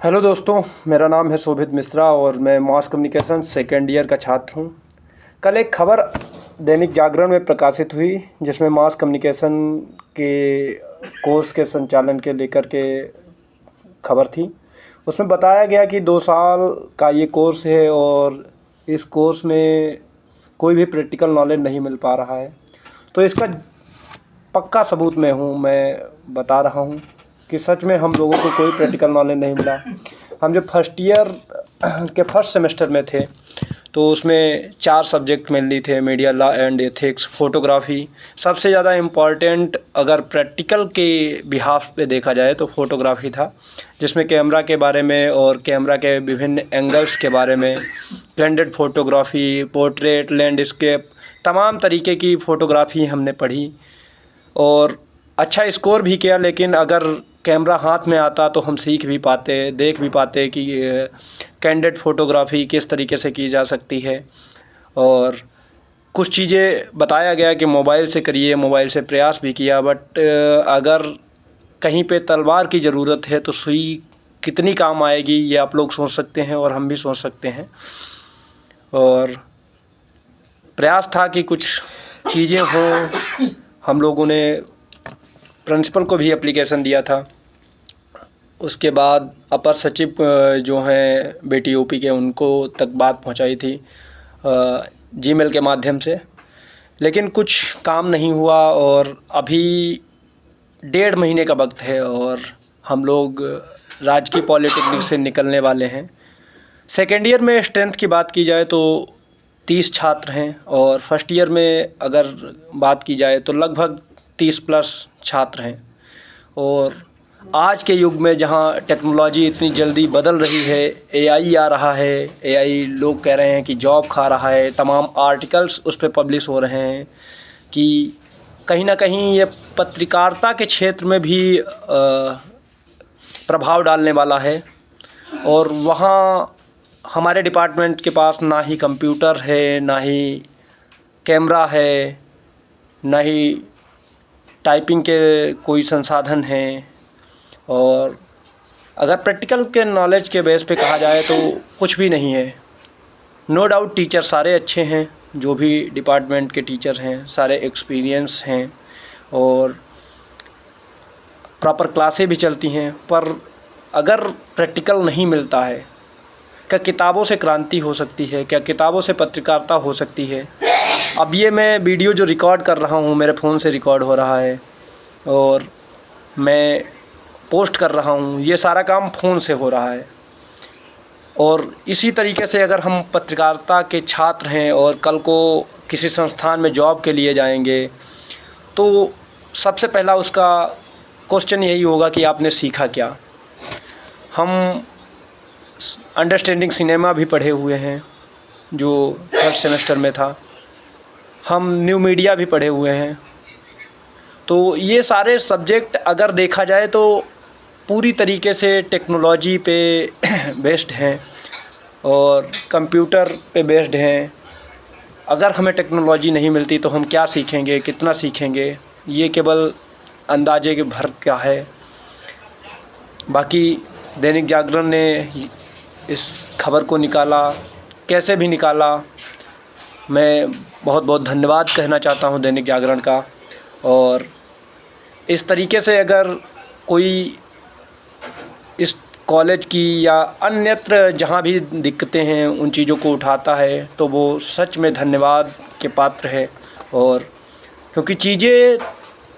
Hello दोस्तों, मेरा नाम है शोभित मिश्रा और मैं मास कम्युनिकेशन सेकेंड ईयर का छात्र हूँ। कल एक खबर दैनिक जागरण में प्रकाशित हुई जिसमें मास कम्युनिकेशन के कोर्स के संचालन के लेकर के खबर थी। उसमें बताया गया कि 2 साल का ये कोर्स है और इस कोर्स में कोई भी प्रैक्टिकल नॉलेज नहीं मिल पा रहा है। तो इसका पक्का सबूत मैं बता रहा हूँ कि सच में हम लोगों को कोई प्रैक्टिकल नॉलेज नहीं मिला। हम जब फर्स्ट ईयर के फर्स्ट सेमेस्टर में थे तो उसमें 4 सब्जेक्ट मेनली थे, media, law and ethics, photography. सबसे ज़्यादा इम्पॉर्टेंट अगर प्रैक्टिकल के बिहाफ पे देखा जाए तो फ़ोटोग्राफ़ी था, जिसमें कैमरा के बारे में और कैमरा के विभिन्न एंगल्स के बारे में, कैंडिड फ़ोटोग्राफ़ी, पोर्ट्रेट, लैंडस्केप, तमाम तरीके की फ़ोटोग्राफ़ी हमने पढ़ी और अच्छा स्कोर भी किया। लेकिन अगर कैमरा हाथ में आता तो हम सीख भी पाते, देख भी पाते कि कैंडिड फ़ोटोग्राफ़ी किस तरीके से की जा सकती है। और कुछ चीज़ें बताया गया कि मोबाइल से करिए, मोबाइल से प्रयास भी किया, बट अगर कहीं पे तलवार की ज़रूरत है तो सुई कितनी काम आएगी ये आप लोग सोच सकते हैं और हम भी सोच सकते हैं। और प्रयास था कि कुछ चीज़ें हों। हम लोगों ने प्रिंसिपल को भी एप्लीकेशन दिया था। उसके बाद अपर सचिव जो हैं बेटी यूपी के, उनको तक बात पहुंचाई थी जीमेल के माध्यम से, लेकिन कुछ काम नहीं हुआ। और अभी 1.5 महीने का वक्त है और हम लोग राजकीय पॉलिटेक्निक से निकलने वाले हैं। सेकेंड ईयर में स्ट्रेंथ की बात की जाए तो 30 छात्र हैं और फर्स्ट ईयर में अगर बात की जाए तो लगभग 30 प्लस छात्र हैं। और आज के युग में जहां टेक्नोलॉजी इतनी जल्दी बदल रही है, एआई आ रहा है, एआई लोग कह रहे हैं कि जॉब खा रहा है, तमाम आर्टिकल्स उस पे पब्लिश हो रहे हैं कि कहीं ना कहीं ये पत्रकारिता के क्षेत्र में भी प्रभाव डालने वाला है। और वहाँ हमारे डिपार्टमेंट के पास ना ही कंप्यूटर है, ना ही कैमरा है, ना ही टाइपिंग के कोई संसाधन हैं। और अगर प्रैक्टिकल के नॉलेज के बेस पे कहा जाए तो कुछ भी नहीं है। नो डाउट टीचर सारे अच्छे हैं, जो भी डिपार्टमेंट के टीचर हैं सारे एक्सपीरियंस हैं और प्रॉपर क्लासें भी चलती हैं, पर अगर प्रैक्टिकल नहीं मिलता है, क्या किताबों से क्रांति हो सकती है? क्या किताबों से पत्रकारिता हो सकती है? अब ये मैं वीडियो जो रिकॉर्ड कर रहा हूँ मेरे फ़ोन से रिकॉर्ड हो रहा है और मैं पोस्ट कर रहा हूँ, ये सारा काम फ़ोन से हो रहा है। और इसी तरीके से अगर हम पत्रकारिता के छात्र हैं और कल को किसी संस्थान में जॉब के लिए जाएंगे तो सबसे पहला उसका क्वेश्चन यही होगा कि आपने सीखा क्या। हम अंडरस्टैंडिंग सिनेमा भी पढ़े हुए हैं जो फर्स्ट सेमेस्टर में था, हम न्यू मीडिया भी पढ़े हुए हैं। तो ये सारे सब्जेक्ट अगर देखा जाए तो पूरी तरीके से टेक्नोलॉजी पे बेस्ड हैं और कंप्यूटर पे बेस्ड हैं। अगर हमें टेक्नोलॉजी नहीं मिलती तो हम क्या सीखेंगे, कितना सीखेंगे, ये केवल अंदाजे के भर का है। बाकी दैनिक जागरण ने इस खबर को निकाला, कैसे भी निकाला, मैं बहुत बहुत धन्यवाद कहना चाहता हूं दैनिक जागरण का। और इस तरीके से अगर कोई इस कॉलेज की या अन्यत्र जहां भी दिक्कतें हैं उन चीज़ों को उठाता है तो वो सच में धन्यवाद के पात्र है। और क्योंकि चीज़ें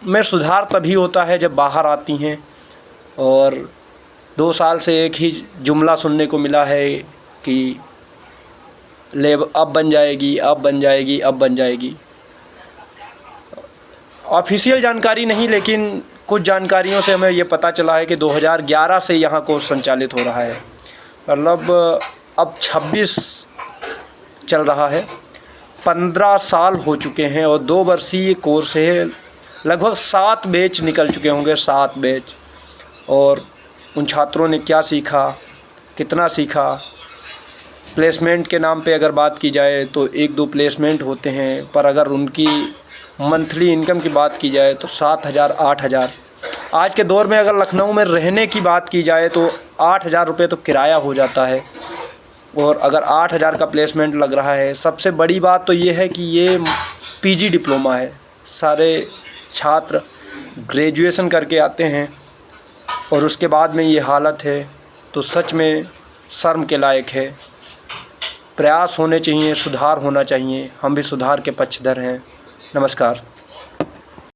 में सुधार तभी होता है जब बाहर आती हैं। और 2 साल से एक ही जुमला सुनने को मिला है कि लेब अब बन जाएगी, अब बन जाएगी, अब बन जाएगी। ऑफिशियल जानकारी नहीं, लेकिन कुछ जानकारियों से हमें ये पता चला है कि 2011 से यहाँ कोर्स संचालित हो रहा है। मतलब अब 26 चल रहा है, 15 साल हो चुके हैं और 2 वर्षीय कोर्स है। लगभग 7 बैच निकल चुके होंगे, 7 बैच। और उन छात्रों ने क्या सीखा, कितना सीखा। प्लेसमेंट के नाम पे अगर बात की जाए तो 1-2 प्लेसमेंट होते हैं, पर अगर उनकी मंथली इनकम की बात की जाए तो 7,000 8,000। आज के दौर में अगर लखनऊ में रहने की बात की जाए तो 8,000 रुपये तो किराया हो जाता है, और अगर 8,000 का प्लेसमेंट लग रहा है। सबसे बड़ी बात तो ये है कि ये पीजी डिप्लोमा है, सारे छात्र ग्रेजुएशन करके आते हैं और उसके बाद में ये हालत है, तो सच में शर्म के लायक है। प्रयास होने चाहिए, सुधार होना चाहिए। हम भी सुधार के पक्षधर हैं। नमस्कार।